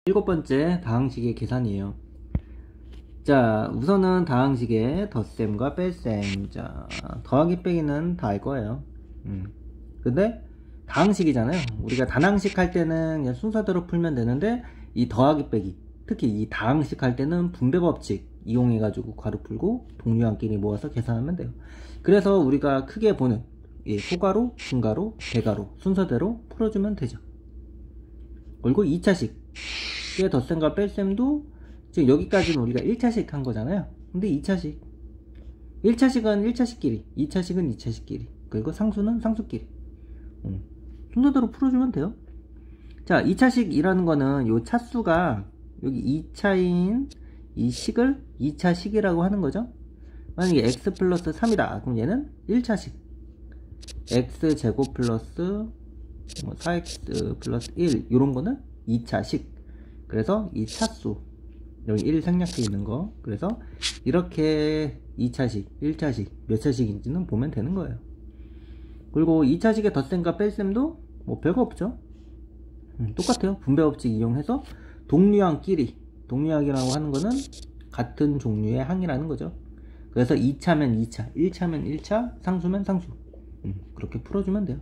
7번째 다항식의 계산이에요. 자, 우선은 다항식의 덧셈과 뺄셈. 자, 더하기 빼기는 다 알 거예요. 근데 다항식이잖아요. 우리가 단항식 할 때는 그냥 순서대로 풀면 되는데, 이 더하기 빼기, 특히 이 다항식 할 때는 분배 법칙 이용해 가지고 괄호 풀고 동류항끼리 모아서 계산하면 돼요. 그래서 우리가 크게 보는 소괄호, 중괄호, 대괄호 순서대로 풀어주면 되죠. 그리고 2차식 덧셈과 뺄셈도 지금 여기까지는 우리가 1차식 한 거잖아요. 근데 1차식은 1차식끼리, 2차식은 2차식끼리, 그리고 상수는 상수끼리 순서대로 풀어주면 돼요. 자, 2차식이라는 거는 요 차수가 여기 2차인 이 식을 2차식이라고 하는 거죠. 만약에 x 플러스 3이다 그럼 얘는 1차식, x제곱 플러스 4x 플러스 1 이런 거는 2차식. 그래서 이 차수 여기 1 생략되어 있는 거, 그래서 이렇게 2차식, 1차식, 몇 차식인지는 보면 되는 거예요. 그리고 2차식의 덧셈과 뺄셈도 뭐 별거 없죠. 똑같아요. 분배 법칙 이용해서 동류항끼리, 동류항이라고 하는 거는 같은 종류의 항이라는 거죠. 그래서 2차면 2차, 1차면 1차, 상수면 상수. 그렇게 풀어주면 돼요.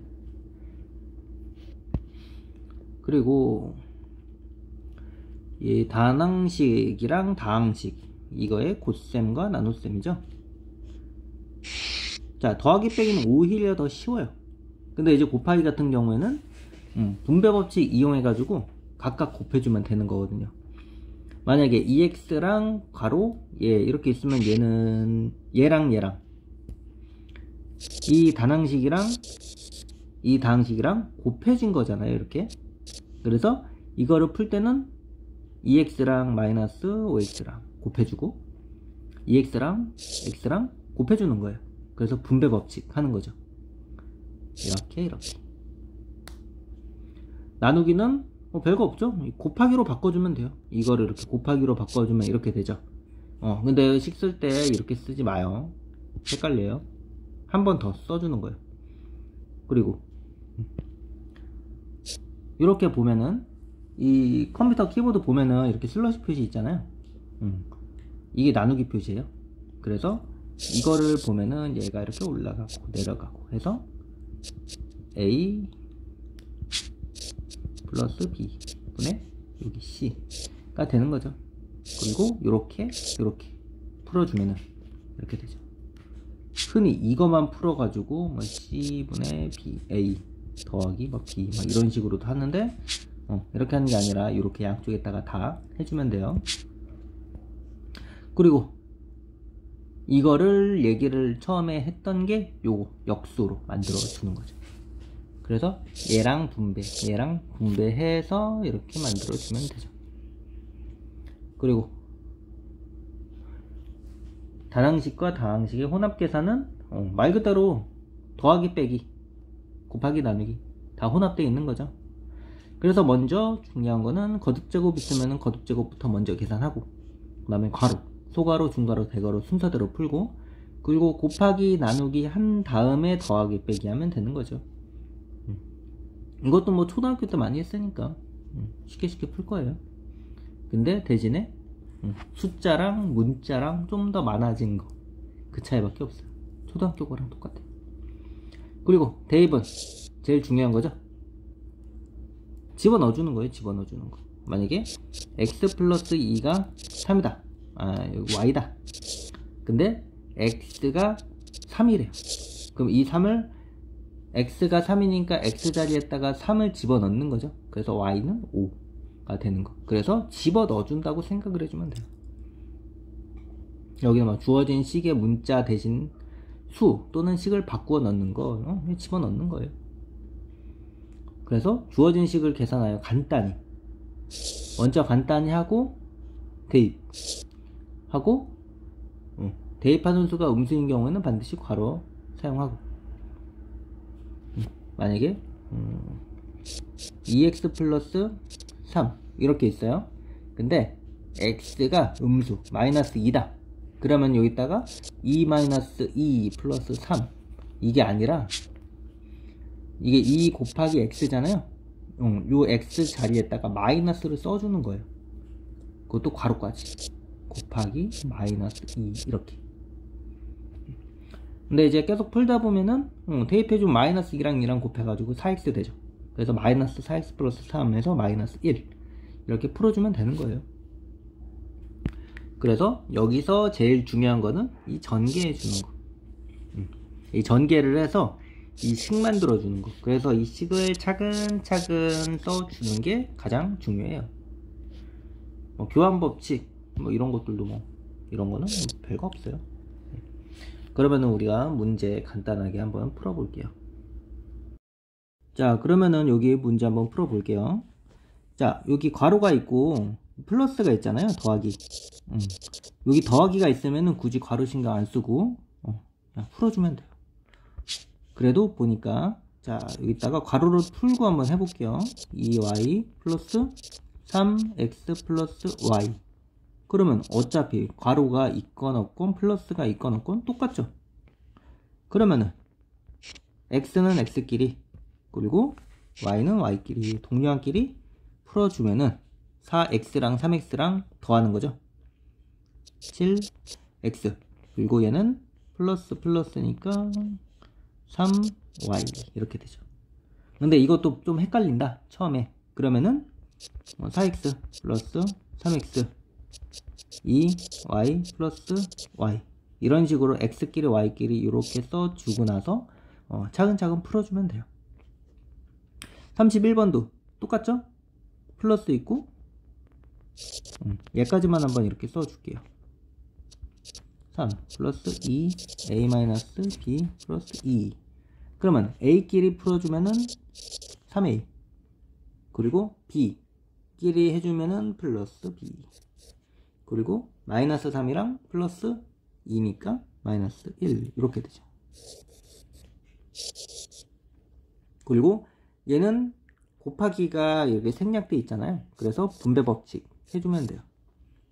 그리고 이 단항식이랑 다항식, 이거의 곱셈과 나눗셈이죠. 자, 더하기 빼기는 오히려 더 쉬워요. 근데 이제 곱하기 같은 경우에는 분배 법칙 이용해 가지고 각각 곱해주면 되는 거거든요. 만약에 2x랑 괄호 이렇게 있으면 얘는 얘랑 이 단항식이랑 이 다항식이랑 곱해진 거잖아요, 이렇게. 그래서 이거를 풀 때는 2x랑 마이너스 5x랑 곱해주고 2x랑 x랑 곱해주는 거예요. 그래서 분배 법칙 하는 거죠. 이렇게 나누기는 별거 없죠. 곱하기로 바꿔주면 돼요. 이거를 이렇게 곱하기로 바꿔주면 이렇게 되죠. 근데 식 쓸 때 이렇게 쓰지 마요. 헷갈려요. 한 번 더 써주는 거예요. 그리고 이렇게 보면은 이 컴퓨터 키보드 보면은 이렇게 슬러시 표시 있잖아요. 이게 나누기 표시예요. 그래서 이거를 보면은 얘가 이렇게 올라가고 내려가고 해서 A 플러스 B 분의 여기 C가 되는 거죠. 그리고 이렇게 풀어주면은 이렇게 되죠. 흔히 이거만 풀어가지고 뭐 C분의 B, A 더하기 뭐 B 뭐 이런 식으로도 하는데, 이렇게 하는 게 아니라 이렇게 양쪽에다가 다 해주면 돼요. 그리고 이거를 얘기를 처음에 했던 게 요거 역수로 만들어 주는 거죠. 그래서 얘랑 분배해서 이렇게 만들어 주면 되죠. 그리고 단항식과 다항식의 혼합 계산은 말 그대로 더하기 빼기, 곱하기 나누기 다 혼합되어 있는 거죠. 그래서 먼저 중요한 거는 거듭제곱 있으면 거듭제곱부터 먼저 계산하고, 그 다음에 괄호, 소괄호, 중괄호, 대괄호 순서대로 풀고, 그리고 곱하기 나누기 한 다음에 더하기 빼기 하면 되는 거죠. 이것도 뭐 초등학교 때 많이 했으니까 쉽게 풀 거예요. 근데 대신에 숫자랑 문자랑 좀 더 많아진 거, 그 차이밖에 없어요. 초등학교 거랑 똑같아요. 그리고 대입은 제일 중요한 거죠. 집어넣어주는 거예요. 집어넣어주는 거. 만약에 x 플러스 2가 3이다, 여기 y다. 근데 x가 3이래요. 그럼 이 3을 x가 3이니까 x 자리에다가 3을 집어넣는 거죠. 그래서 y는 5가 되는 거. 그래서 집어넣어준다고 생각을 해주면 돼요. 여기는 막 주어진 식의 문자 대신 수 또는 식을 바꾸어 넣는 거 집어넣는 거예요. 그래서 주어진 식을 계산하여 간단히, 먼저 간단히 하고 대입하고, 대입하는 수가 음수인 경우에는 반드시 괄호 사용하고, 만약에 2x 플러스 3 이렇게 있어요. 근데 x가 음수 마이너스 2다 그러면 여기다가 2 마이너스 2 플러스 3 이게 아니라 이게 2 곱하기 x잖아요. 요 x 자리에다가 마이너스를 써주는 거예요. 그것도 괄호까지. 곱하기 마이너스 2 이렇게. 근데 이제 계속 풀다 보면은 대입해준 마이너스 2랑 2랑 곱해가지고 4x 되죠. 그래서 마이너스 4x 플러스 3에서 마이너스 1 이렇게 풀어주면 되는 거예요. 그래서 여기서 제일 중요한 거는 이 전개해 주는 거. 이 전개를 해서 이 식 만들어 주는 거. 그래서 이 식을 차근차근 써주는 게 가장 중요해요. 뭐 교환법칙 뭐 이런 것들도 뭐 이런 거는 별거 없어요. 그러면은 우리가 문제 간단하게 한번 풀어 볼게요. 자, 그러면은 여기 문제 한번 풀어 볼게요. 자, 여기 괄호가 있고 플러스가 있잖아요. 더하기. 여기 더하기가 있으면은 굳이 괄호 신경 안 쓰고 그냥 풀어주면 돼요. 그래도 보니까 자, 여기다가 괄호를 풀고 한번 해볼게요. 2y 플러스 3x 플러스 y. 그러면 어차피 괄호가 있건 없건 플러스가 있건 없건 똑같죠. 그러면은 x는 x끼리 그리고 y는 y끼리 동료한끼리 풀어주면은 4x랑 3x랑 더하는 거죠. 7x 그리고 얘는 플러스 플러스니까 3y 이렇게 되죠. 근데 이것도 좀 헷갈린다 처음에. 그러면은 4x 플러스 3x 2y 플러스 y 이런 식으로 x끼리 y끼리 이렇게 써주고 나서 차근차근 풀어주면 돼요. 31번도 똑같죠? 플러스 있고 얘까지만 한번 이렇게 써줄게요. 3 플러스 2 a 마이너스 b 플러스 2. 그러면 a끼리 풀어주면은 3a 그리고 b끼리 해주면은 플러스 b 그리고 마이너스 3이랑 플러스 2니까 마이너스 1 이렇게 되죠. 그리고 얘는 곱하기가 이렇게 생략돼 있잖아요. 그래서 분배 법칙 해주면 돼요.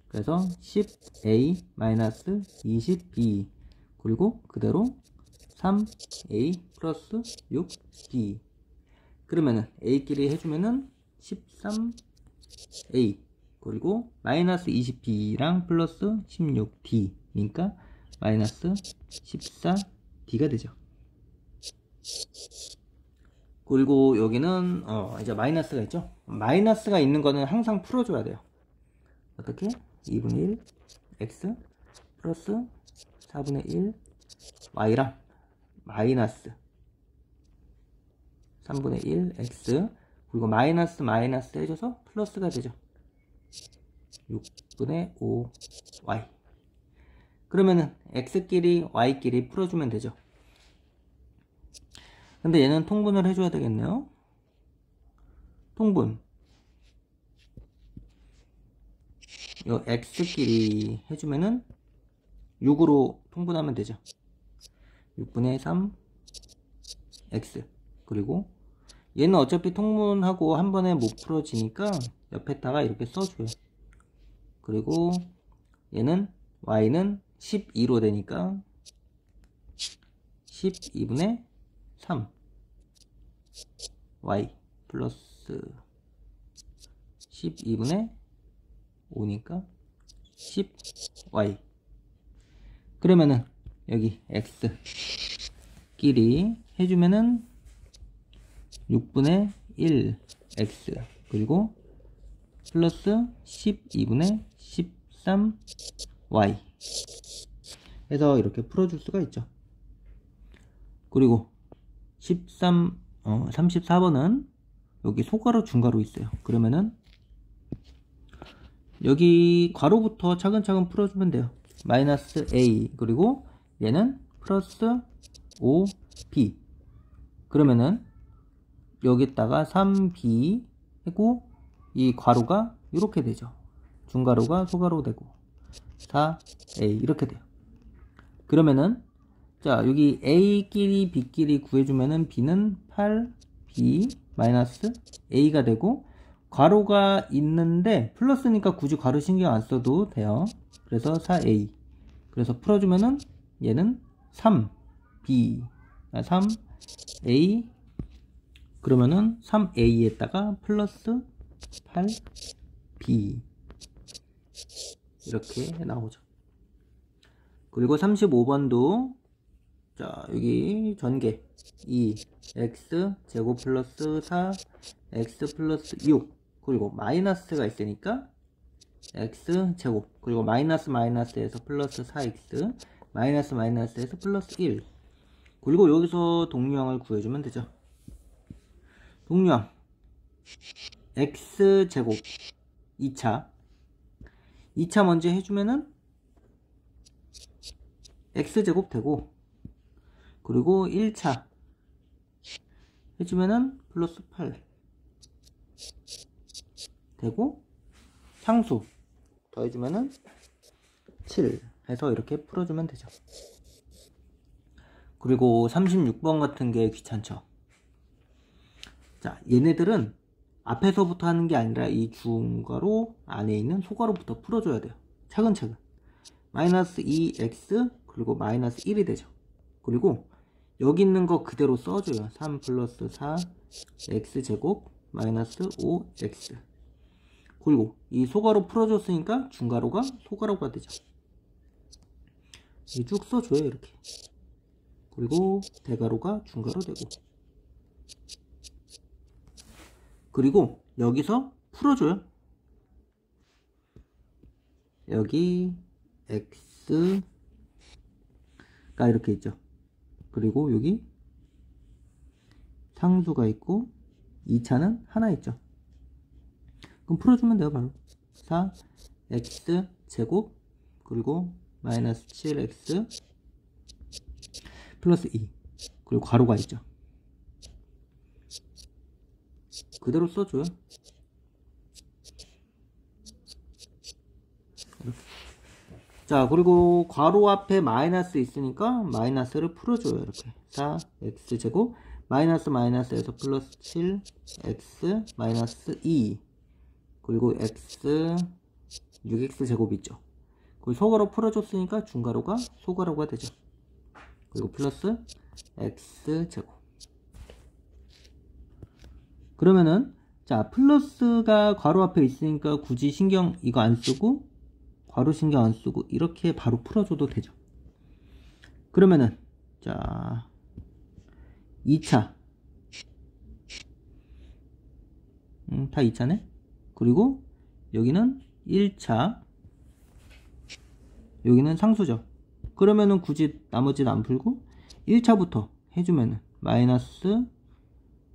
그래서 10a 마이너스 20b 그리고 그대로 3a 플러스 6b. 그러면은 a끼리 해주면은 13a 그리고 마이너스 20b랑 플러스 16d니까 마이너스 14d가 되죠. 그리고 여기는 이제 마이너스가 있죠. 마이너스가 있는 거는 항상 풀어줘야 돼요. 어떻게? 2분의 1 x 플러스 4분의 1 y랑 마이너스 3분의 1 x 그리고 마이너스 마이너스 해줘서 플러스가 되죠. 6분의 5 y. 그러면은 x끼리 y끼리 풀어주면 되죠. 근데 얘는 통분을 해줘야 되겠네요. 통분. 요 x끼리 해주면은 6으로 통분하면 되죠. 6분의 3 x 그리고 얘는 어차피 통분하고 한 번에 못 풀어지니까 옆에다가 이렇게 써줘요. 그리고 얘는 y는 12로 되니까 12분의 3 y 플러스 12분의 5니까 10y. 그러면은 여기 x 끼리 해주면은 6분의 1 x 그리고 플러스 12분의 13 y 해서 이렇게 풀어줄 수가 있죠. 그리고 34번은 여기 소괄호 중괄호 있어요. 그러면은 여기 괄호부터 차근차근 풀어주면 돼요. 마이너스 a 그리고 얘는 플러스 5b. 그러면은 여기다가 3b 하고 이 괄호가 이렇게 되죠. 중괄호가 소괄호 되고 4a 이렇게 돼요. 그러면은 자 여기 a끼리 b끼리 구해주면은 b는 8b 마이너스 a가 되고 괄호가 있는데 플러스니까 굳이 괄호 신경 안 써도 돼요. 그래서 4a. 그래서 풀어주면은 얘는 3b 3a 그러면은 3a에다가 플러스 8b 이렇게 나오죠. 그리고 35번도 자 여기 전개 2x 제곱 플러스 4 x 플러스 6 그리고 마이너스가 있으니까 x 제곱 그리고 마이너스에서 플러스 4x 마이너스에서 플러스 1 그리고 여기서 동류항을 구해주면 되죠. 동류항 x 제곱 2차 먼저 해주면은 x 제곱 되고 그리고 1차 해주면은 플러스 8 되고 상수 더해주면은 7 해서 이렇게 풀어주면 되죠. 그리고 36번 같은 게 귀찮죠. 자, 얘네들은 앞에서부터 하는 게 아니라 이 주가로 안에 있는 소가로부터 풀어줘야 돼요. 차근차근. 마이너스 2x 그리고 마이너스 1이 되죠. 그리고 여기 있는 거 그대로 써줘요. 3 플러스 4 x제곱 마이너스 5x 그리고 이 소가로 풀어줬으니까 중가로가 소가로가 되죠. 쭉 써줘요. 이렇게. 그리고 대가로가 중가로 되고 그리고 여기서 풀어줘요. 여기 x가 이렇게 있죠. 그리고 여기 상수가 있고 2차는 하나 있죠. 그럼 풀어주면 돼요. 바로 4x 제곱 그리고 마이너스 7x 플러스 2 그리고 괄호가 있죠. 그대로 써줘요. 이렇게. 자 그리고 괄호 앞에 마이너스 있으니까 마이너스를 풀어줘요. 이렇게 4x제곱 마이너스에서 플러스 7x 마이너스 2 그리고 x 6x제곱 있죠. 그리고 소가로 풀어줬으니까 중가로가 소가로가 되죠. 그리고 플러스 x제곱 그러면은 자 플러스가 괄호 앞에 있으니까 굳이 신경 이거 안 쓰고 괄호 신경 안 쓰고 이렇게 바로 풀어줘도 되죠. 그러면은 자 2차 다 2차네. 그리고 여기는 1차 여기는 상수죠. 그러면은 굳이 나머지는 안 풀고 1차부터 해주면은 마이너스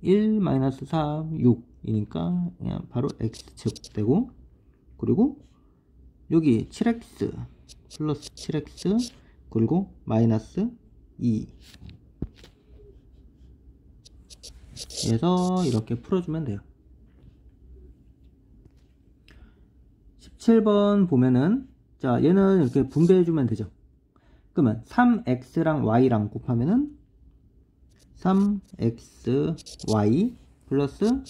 1 마이너스 4 6이니까 그냥 바로 x제곱 되고 그리고 여기 7x 플러스 7x 그리고 마이너스 2 해서 이렇게 풀어주면 돼요. 17번 보면은 자 얘는 이렇게 분배해주면 되죠. 그러면 3x랑 y랑 곱하면은 3xy 플러스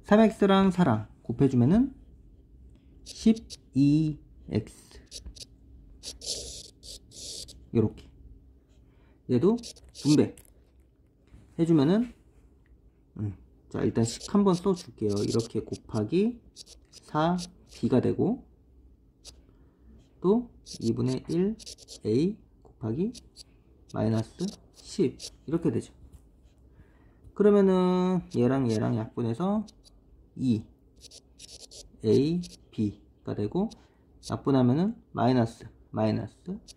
3x랑 4랑 곱해주면은 12x 요렇게 얘도 분배 해주면은 자 일단 식 한번 써줄게요. 이렇게 곱하기 4b가 되고 또 2분의 1 a 곱하기 마이너스 10 이렇게 되죠. 그러면은 얘랑 약분해서 2 a b가 되고 약분하면은 마이너스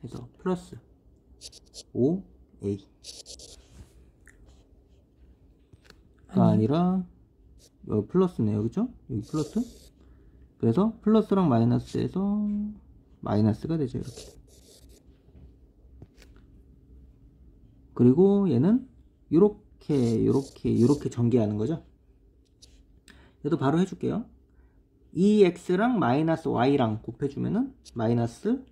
해서 플러스 5a 가 아니라 여기 플러스네요. 그죠? 여기 플러스 그래서 플러스랑 마이너스에서 마이너스가 되죠. 이렇게. 그리고 얘는 요렇게 전개하는 거죠. 얘도 바로 해줄게요. 2x랑 마이너스 y랑 곱해주면은 마이너스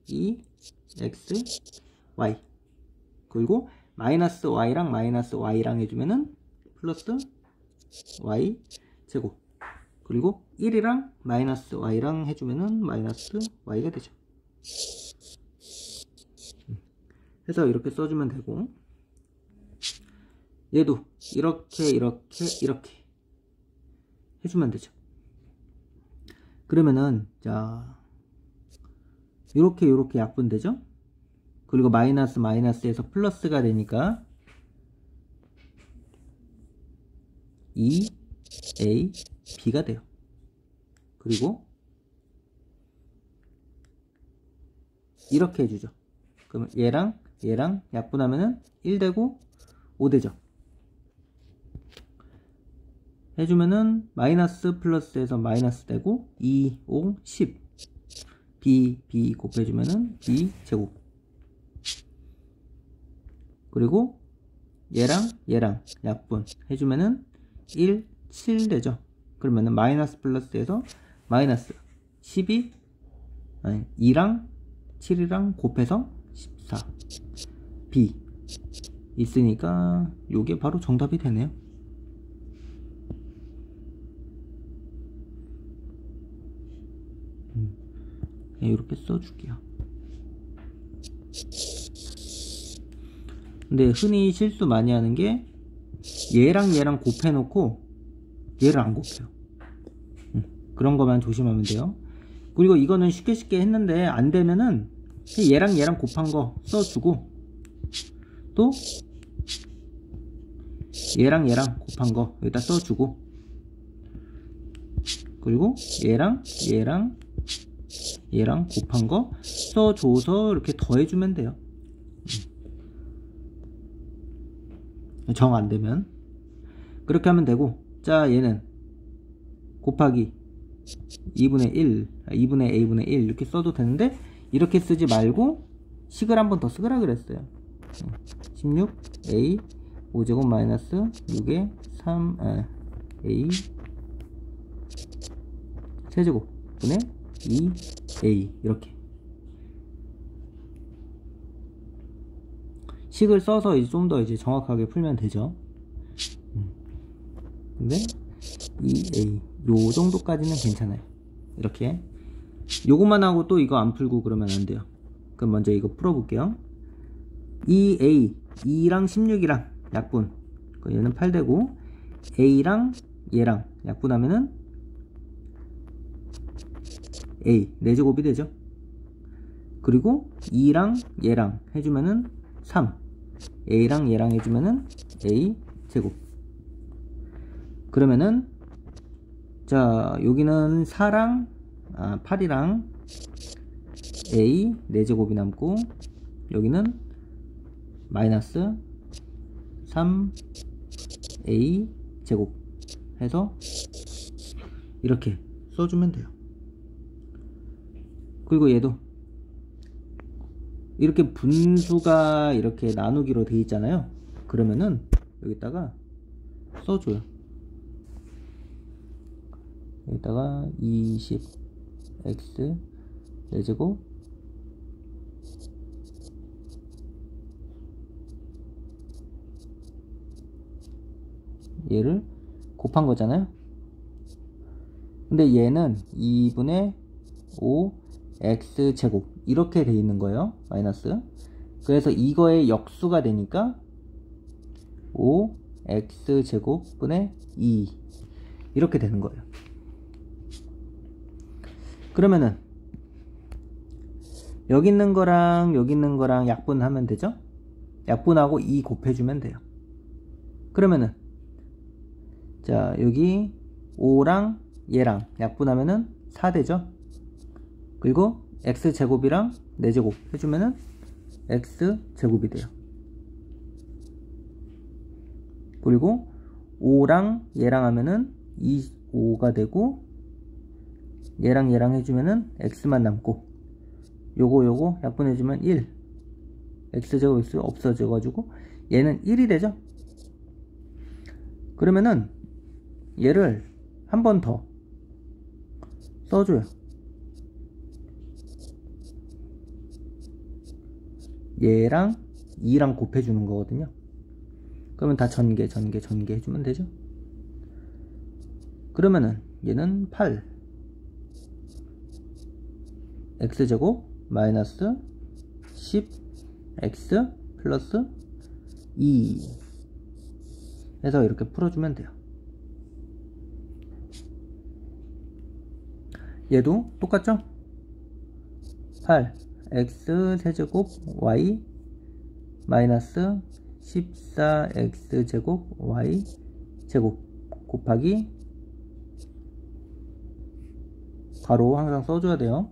2xy 그리고 마이너스 y랑 해주면은 플러스 y 제곱 그리고 1이랑 마이너스 y랑 해주면은 마이너스 y가 되죠. 해서 이렇게 써주면 되고 얘도 이렇게 이렇게 해주면 되죠. 그러면은 자 요렇게 약분되죠. 그리고 마이너스에서 플러스가 되니까 2AB가 돼요. 그리고 이렇게 해주죠. 그러면 얘랑 약분하면은 1 되고 5 되죠. 해주면은 마이너스 플러스에서 마이너스 되고 2, 5, 10 B 곱해주면은 B 제곱. 그리고 얘랑 약분 해주면은 1, 7 되죠. 그러면은 마이너스 플러스에서 마이너스 12 아니 2랑 7이랑 곱해서 14 B 있으니까 요게 바로 정답이 되네요. 이렇게 써줄게요. 근데 흔히 실수 많이 하는 게 얘랑 곱해놓고 얘를 안 곱해요. 그런 거만 조심하면 돼요. 그리고 이거는 쉽게 했는데 안 되면은 얘랑 곱한 거 써주고 또 얘랑 곱한 거 여기다 써주고 그리고 얘랑 곱한 거 써줘서 이렇게 더해주면 돼요. 정 안되면 그렇게 하면 되고, 자 얘는 곱하기 2분의 A분의 1 이렇게 써도 되는데 이렇게 쓰지 말고 식을 한 번 더 쓰으라 그랬어요. 16A 5제곱 마이너스 6에 3A 세제곱 분의 2A 이렇게 식을 써서 이제 좀 더 이제 정확하게 풀면 되죠. 근데 2A 요 정도까지는 괜찮아요. 이렇게 요것만 하고 또 이거 안 풀고 그러면 안 돼요. 그럼 먼저 이거 풀어볼게요. 2A 2랑 16이랑 약분, 얘는 8 되고 A랑 얘랑 약분하면은 A 4제곱이 되죠. 그리고 2랑 얘랑 해주면은 3 A랑 얘랑 해주면은 A 제곱. 그러면은 자 여기는 8이랑 A 4제곱이 남고 여기는 마이너스 3A 제곱 해서 이렇게 써주면 돼요. 그리고 얘도 이렇게 분수가 이렇게 나누기로 돼 있잖아요. 그러면은 여기다가 써줘요. 여기다가 20x 4제곱 얘를 곱한 거잖아요. 근데 얘는 2분의 5 x제곱 이렇게 돼 있는 거예요. 마이너스. 그래서 이거의 역수가 되니까 5 x제곱 분의 2 이렇게 되는 거예요. 그러면은 여기 있는 거랑 여기 있는 거랑 약분하면 되죠. 약분하고 2 곱해주면 돼요. 그러면은 자 여기 5랑 얘랑 약분하면은 4 되죠. 그리고 x제곱이랑 4제곱 해주면은 x제곱이 돼요. 그리고 5랑 얘랑 하면은 5가 되고 얘랑 해주면은 x만 남고 요거 약분해주면 1 x제곱 x 없어져 가지고 얘는 1이 되죠. 그러면은 얘를 한 번 더 써줘요. 얘랑 2랑 곱해주는 거거든요. 그러면 다 전개 해주면 되죠. 그러면은 얘는 8 x제곱 마이너스 10x 플러스 2 해서 이렇게 풀어주면 돼요. 얘도 똑같죠? 8 x 세제곱 y 마이너스 14 x 제곱 y 제곱 곱하기 가로 항상 써줘야 돼요.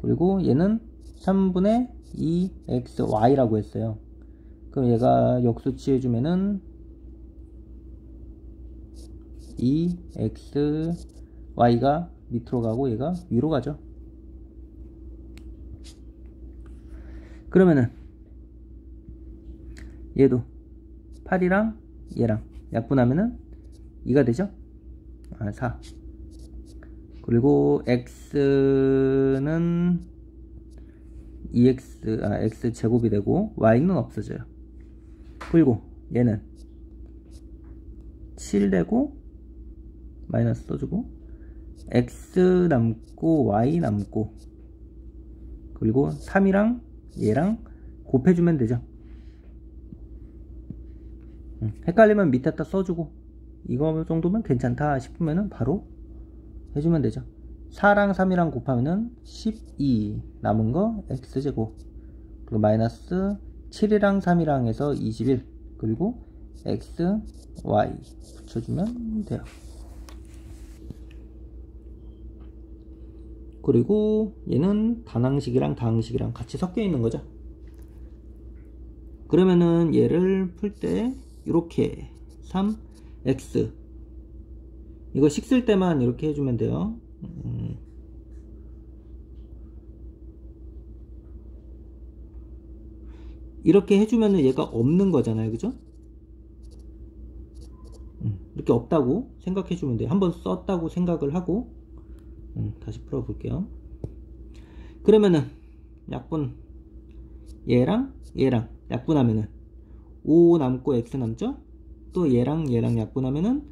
그리고 얘는 3분의 2xy라고 했어요. 그럼 얘가 역수치 해주면은 2xy가 밑으로 가고 얘가 위로 가죠. 그러면은 얘도 8이랑 얘랑 약분하면은 2가 되죠? 4. 그리고 x는 2x 제곱이 되고 y는 없어져요. 그리고 얘는 7 되고 마이너스 써주고 x 남고 y 남고 그리고 3이랑 얘랑 곱해주면 되죠. 헷갈리면 밑에다 써주고 이거 정도면 괜찮다 싶으면은 바로 해주면 되죠. 4랑 3이랑 곱하면은 12 남은 거 x제곱 그리고 마이너스 7이랑 3이랑 해서 21 그리고 x, y 붙여주면 돼요. 그리고 얘는 단항식이랑 다항식이랑 같이 섞여 있는 거죠. 그러면은 얘를 풀 때 이렇게 3x 이거 식 쓸 때만 이렇게 해주면 돼요. 이렇게 해주면은 얘가 없는 거잖아요, 그죠? 이렇게 없다고 생각해주면 돼요. 한번 썼다고 생각을 하고 다시 풀어볼게요. 그러면은 약분 얘랑 얘랑 약분하면은 5 남고 x 남죠? 또 얘랑 얘랑 약분하면은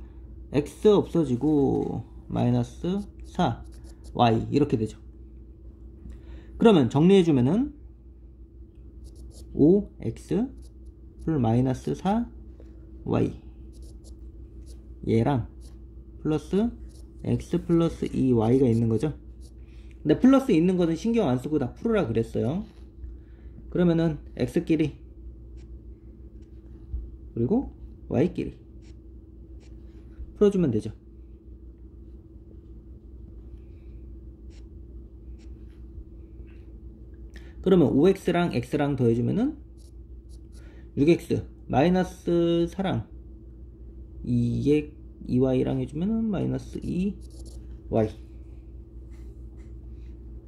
x 없어지고 마이너스 4 y 이렇게 되죠. 그러면 정리해주면은 5x 플 마이너스 4 y 얘랑 플러스 x 플러스 2y가 있는 거죠. 근데 플러스 있는 거는 신경 안 쓰고 다 풀으라 그랬어요. 그러면은 x끼리 그리고 y끼리 풀어주면 되죠. 그러면 5x랑 x랑 더해주면은 6x 마이너스 4랑 2y랑 해주면은 마이너스 2y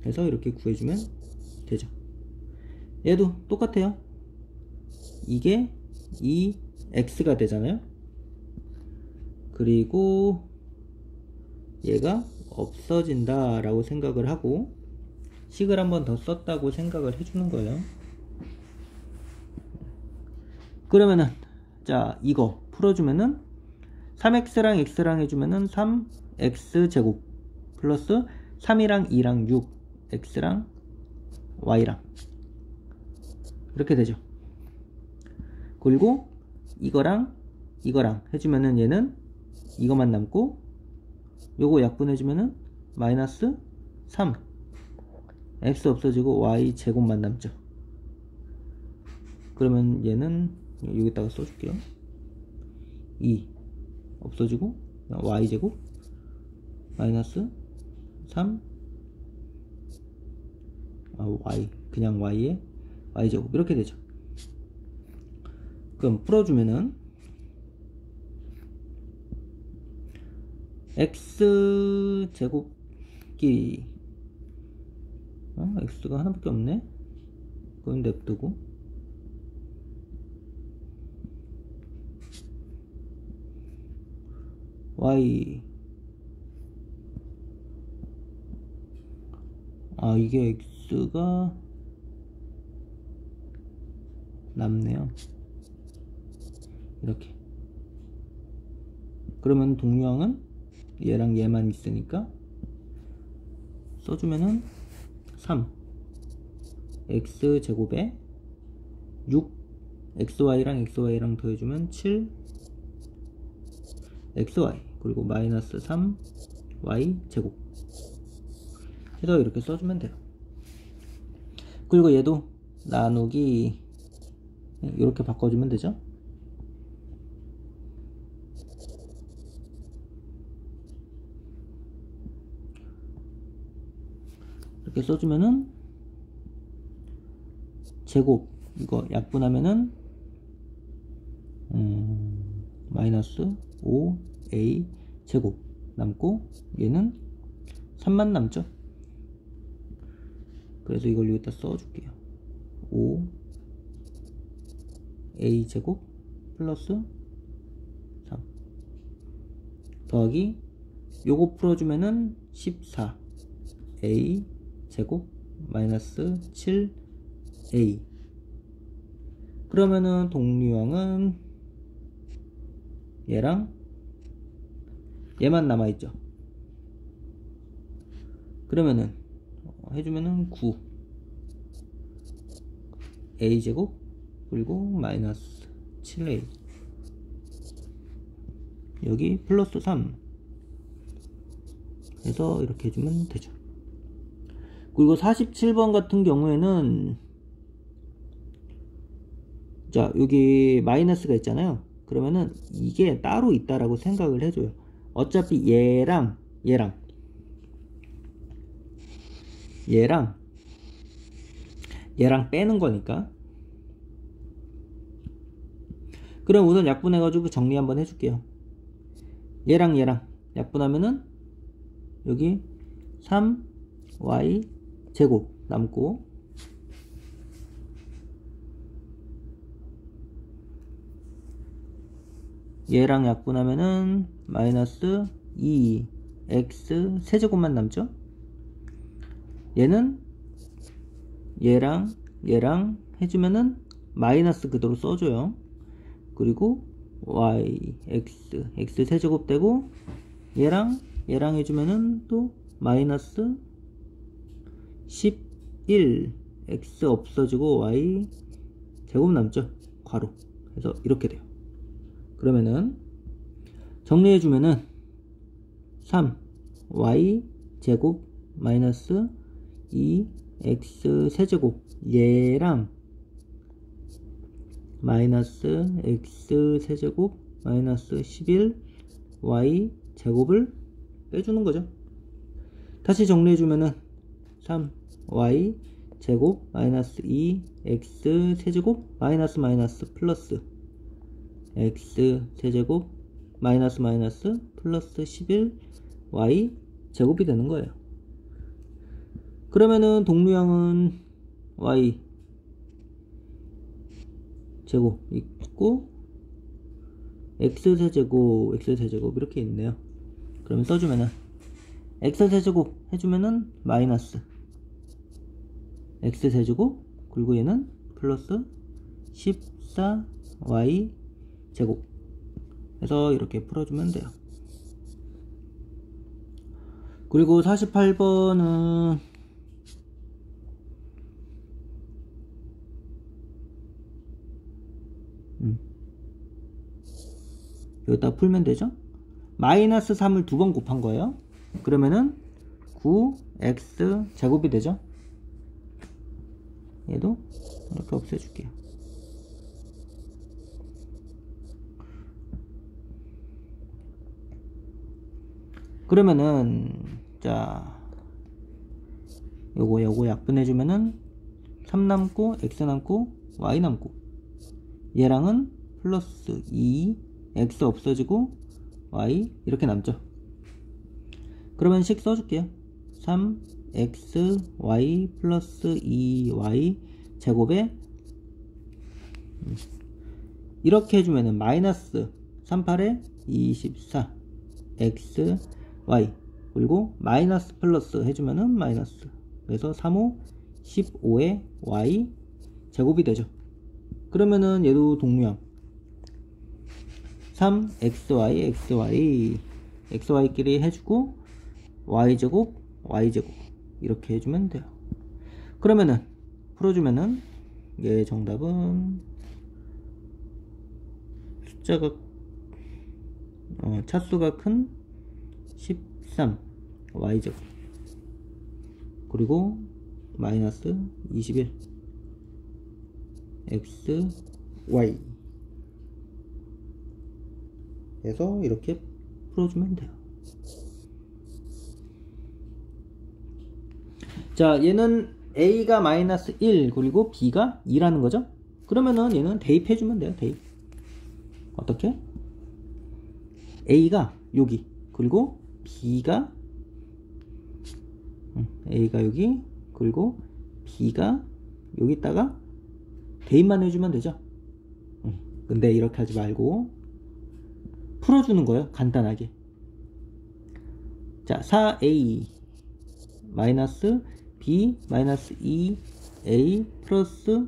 해서 이렇게 구해주면 되죠. 얘도 똑같아요. 이게 2x가 되잖아요. 그리고 얘가 없어진다 라고 생각을 하고 식을 한 번 더 썼다고 생각을 해주는 거예요. 그러면은 자 이거 풀어주면은 3x랑 x랑 해주면은 3x제곱 플러스 3이랑 2랑 6 x랑 y랑 이렇게 되죠. 그리고 이거랑 이거랑 해주면은 얘는 이거만 남고 요거 약분해주면은 마이너스 3 x 없어지고 y 제곱만 남죠. 그러면 얘는 여기다가 써줄게요. 2 없어지고 y 제곱 마이너스 3 y 그냥 y에 y 제곱 이렇게 되죠. 그럼 풀어주면은 x 제곱끼리 x가 하나밖에 없네. 그건 냅두고 y 이게 x가 남네요. 이렇게. 그러면 동류항은 얘랑 얘만 있으니까 써주면은 3 x제곱에 6 xy랑 xy랑 더해주면 7 xy 그리고 마이너스 3y 제곱 해서 이렇게 써주면 돼요. 그리고 얘도 나누기 이렇게 바꿔주면 되죠. 이렇게 써주면은 제곱 이거 약분하면은 마이너스 5a 제곱 남고 얘는 3만 남죠. 그래서 이걸 여기다 써줄게요. 5a 제곱 플러스 3 더하기 요거 풀어주면은 14a 제곱 마이너스 7a 그러면은 동류항은 얘랑 얘만 남아있죠. 그러면은 해주면은 9 a 제곱 그리고 마이너스 7a 여기 플러스 3 해서 이렇게 해주면 되죠. 그리고 47번 같은 경우에는 자 여기 마이너스가 있잖아요. 그러면은 이게 따로 있다라고 생각을 해줘요. 어차피 얘랑 빼는 거니까. 그럼 우선 약분해가지고 정리 한번 해줄게요. 얘랑 약분하면은 여기 3y 제곱 남고 얘랑 약분하면은 마이너스 2x 세제곱만 남죠. 얘는 얘랑 해주면은 마이너스 그대로 써줘요. 그리고 y x 세제곱 되고 얘랑 해주면은 또 마이너스 11 x 없어지고 y 제곱 남죠. 괄호 해서 이렇게 돼요. 그러면은 정리해주면은 3y 제곱 마이너스 2x 세제곱 얘랑 마이너스 x 세제곱 마이너스 11y 제곱을 빼주는 거죠. 다시 정리해주면은 3y 제곱 마이너스 2x 세제곱 마이너스 플러스 x 세제곱 마이너스 플러스 11y 제곱이 되는 거예요. 그러면은 동류항은 y 제곱 있고 x 세제곱 이렇게 있네요. 그러면 써주면은 x 세제곱 해주면은 마이너스 x 세제곱 그리고 얘는 플러스 14y 제곱 해서 이렇게 풀어주면 돼요. 그리고 48번은 여기다 풀면 되죠. 마이너스 3을 두 번 곱한 거예요. 그러면은 9x 제곱이 되죠. 얘도 이렇게 없애줄게요. 그러면은 자 요거 약분해주면은 3 남고 x 남고 y 남고 얘랑은 플러스 2 x 없어지고 y 이렇게 남죠. 그러면 식 써줄게요. 3xy 플러스 2y 제곱에 이렇게 해주면은 마이너스 38에 24 x y 그리고 마이너스 플러스 해주면은 마이너스 그래서 35 15에 y 제곱이 되죠. 그러면은 얘도 동류항 3xy xy끼리 해주고 y제곱 y제곱 이렇게 해주면 돼요. 그러면은 풀어주면은 얘 정답은 숫자가 차수가 큰 13 y제곱 그리고 마이너스 21 x y 해서 이렇게 풀어주면 돼요. 자, 얘는 a가 마이너스 1 그리고 b가 2라는 거죠. 그러면은 얘는 대입해주면 돼요. 대입. 어떻게? a가 여기 그리고 b가 여기 그리고 b가 여기다가 대입만 해주면 되죠. 근데 이렇게 하지 말고 풀어주는 거예요. 간단하게. 자, 4a 마이너스 b 마이너스 2a 플러스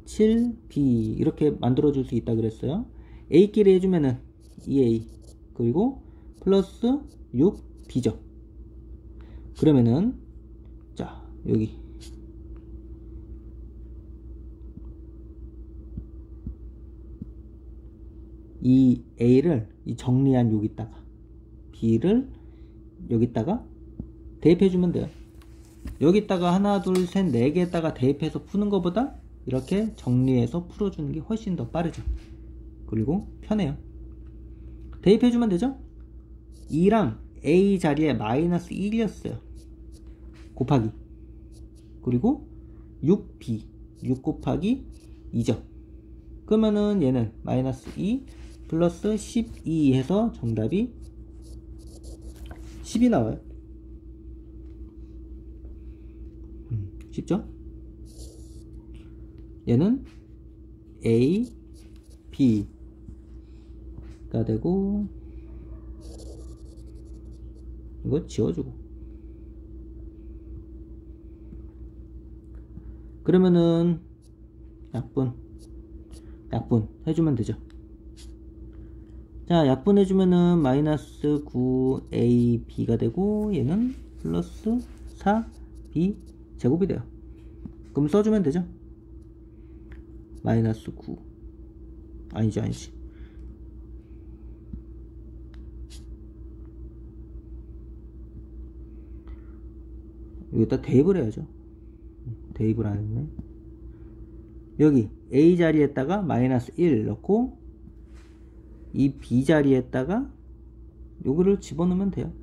7b 이렇게 만들어 줄 수 있다 그랬어요. a끼리 해주면은 2a 그리고 플러스 6b죠. 그러면은 자, 여기 이 a를 이 정리한 여기다가 b를 여기다가 대입해주면 돼요. 여기다가 하나 둘 셋 네 개에다가 대입해서 푸는 것보다 이렇게 정리해서 풀어주는 게 훨씬 더 빠르죠. 그리고 편해요. 대입해주면 되죠. 2랑 a 자리에 마이너스 1이었어요. 곱하기 그리고 6b 6 곱하기 2죠. 그러면은 얘는 마이너스 2 플러스 12 해서 정답이 10이 나와요. 쉽죠? 얘는 a, b가 되고 이거 지워주고 그러면은 약분 해주면 되죠. 자, 약분 해주면은 마이너스 9ab가 되고 얘는 플러스 4b 제곱이 돼요. 그럼 써주면 되죠. 마이너스 9 아니지 여기다 대입을 해야죠. 대입을 안 했네. 여기 a 자리에다가 마이너스 1 넣고 이 b 자리에다가 요거를 집어넣으면 돼요.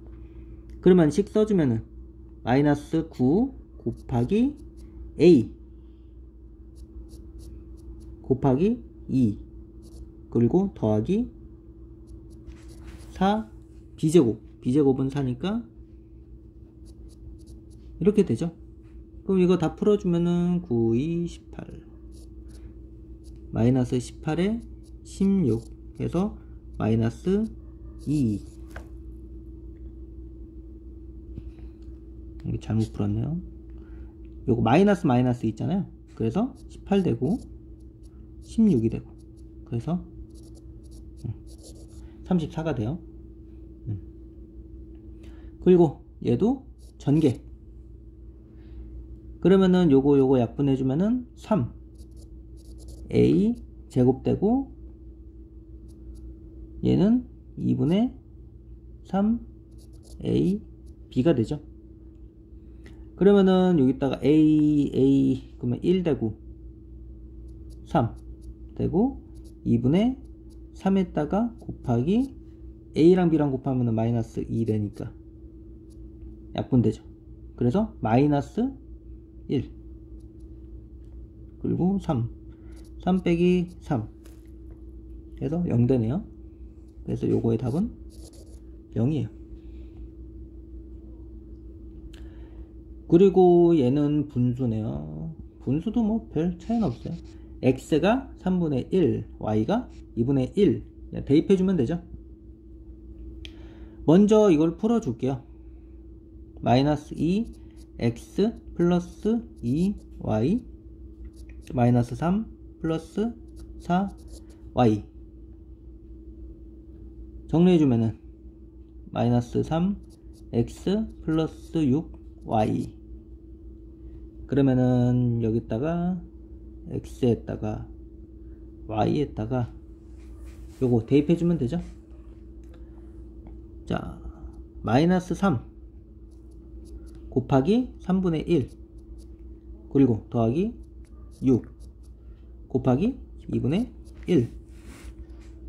그러면 식 써주면은 마이너스 9 곱하기 a 곱하기 2 그리고 더하기 4 b제곱은 4니까 이렇게 되죠. 그럼 이거 다 풀어주면은 9, 2, 18 마이너스 18에 16 해서 마이너스 2 여기 잘못 풀었네요. 요거 마이너스 있잖아요. 그래서 18 되고 16이 되고 그래서 34가 돼요. 그리고 얘도 전개. 그러면은 요거 약분해주면은 3a 제곱되고 얘는 2분의 3a b가 되죠. 그러면은 여기다가 a 그러면 1 되고 3 되고 2분의 3에다가 곱하기 a랑 b랑 곱하면은 마이너스 2 되니까 약분되죠. 그래서 마이너스 1 그리고 3 빼기 3 해서 0 되네요. 그래서 요거의 답은 0이에요. 그리고 얘는 분수네요. 분수도 뭐 별 차이는 없어요. x가 3분의 1 y가 2분의 1 대입해주면 되죠. 먼저 이걸 풀어줄게요. 마이너스 2 x 플러스 2 y 마이너스 3 플러스 4 y 정리해주면은 마이너스 3 x 플러스 6 y 그러면은 여기다가 x에다가 y에다가 요거 대입해주면 되죠. 자, 마이너스 3 곱하기 3분의 1 그리고 더하기 6 곱하기 2분의 1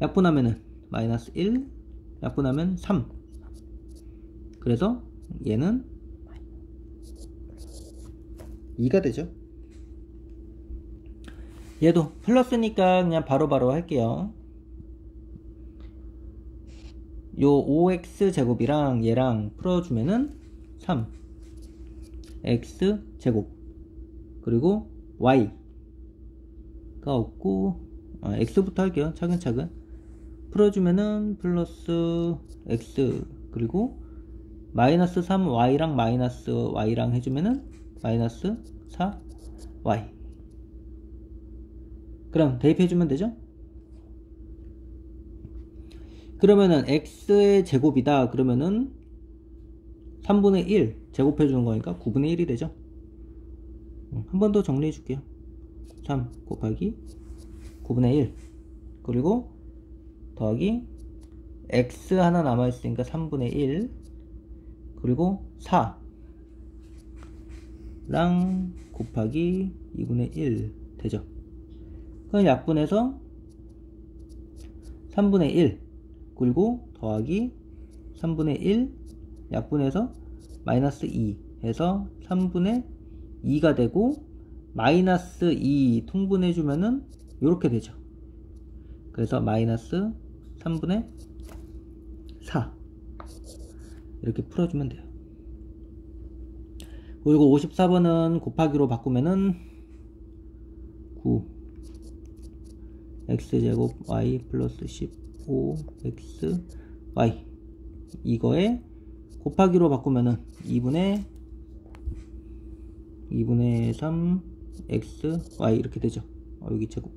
약분하면은 마이너스 1 약분하면 3 그래서 얘는 2가 되죠. 얘도 플러스니까 그냥 바로바로 할게요. 요 5x제곱이랑 얘랑 풀어주면은 3 x제곱 그리고 y가 없고 x부터 할게요. 차근차근 풀어주면은 플러스 x 그리고 마이너스 3y랑 마이너스 y랑 해주면은 마이너스 4y 그럼 대입해주면 되죠. 그러면은 x의 제곱이다 그러면은 3분의 1 제곱해주는 거니까 9분의 1이 되죠. 한 번 더 정리해 줄게요. 3 곱하기 9분의 1 그리고 더하기 x 하나 남아있으니까 3분의 1 그리고 4랑 곱하기 2분의 1 되죠. 그럼 약분해서 3분의 1 그리고 더하기 3분의 1 약분해서 마이너스 2 해서 3분의 2가 되고 마이너스 2 통분해주면은 이렇게 되죠. 그래서 마이너스 3분의 4 이렇게 풀어주면 돼요. 그리고 54번은 곱하기로 바꾸면은 9 x제곱 y 플러스 15x y 이거에 곱하기로 바꾸면은 2분의 3 x y 이렇게 되죠. 여기 제곱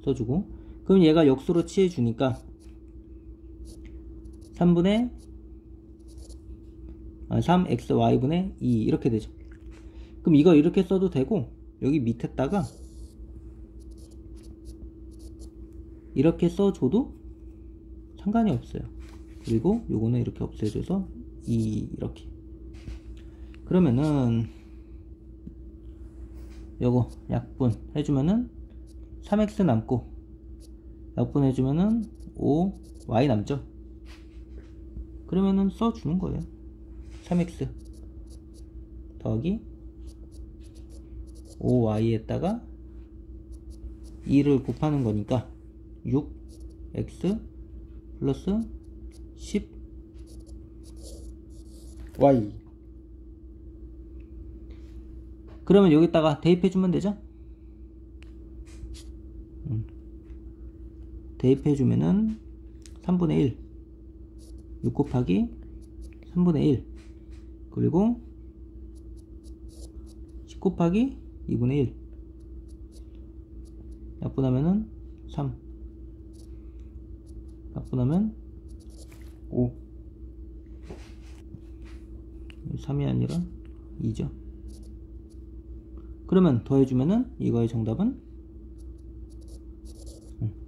써주고 그럼 얘가 역수로 취해주니까 3분의 3xy분의 2 이렇게 되죠. 그럼 이거 이렇게 써도 되고 여기 밑에다가 이렇게 써줘도 상관이 없어요. 그리고 요거는 이렇게 없애줘서 2 이렇게 그러면은 요거 약분 해주면은 3x 남고 약분 해주면은 5y 남죠. 그러면은 써주는 거예요. 3x 더하기 5y에다가 2를 곱하는 거니까 6x 플러스 10y 그러면 여기다가 대입해주면 되죠. 대입해주면은 3분의 1 6 곱하기 3분의 1 그리고 10 곱하기 2분의 1 약분하면은 3 약분하면 5 3이 아니라 2죠. 그러면 더해주면은 이거의 정답은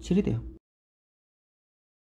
7이 돼요.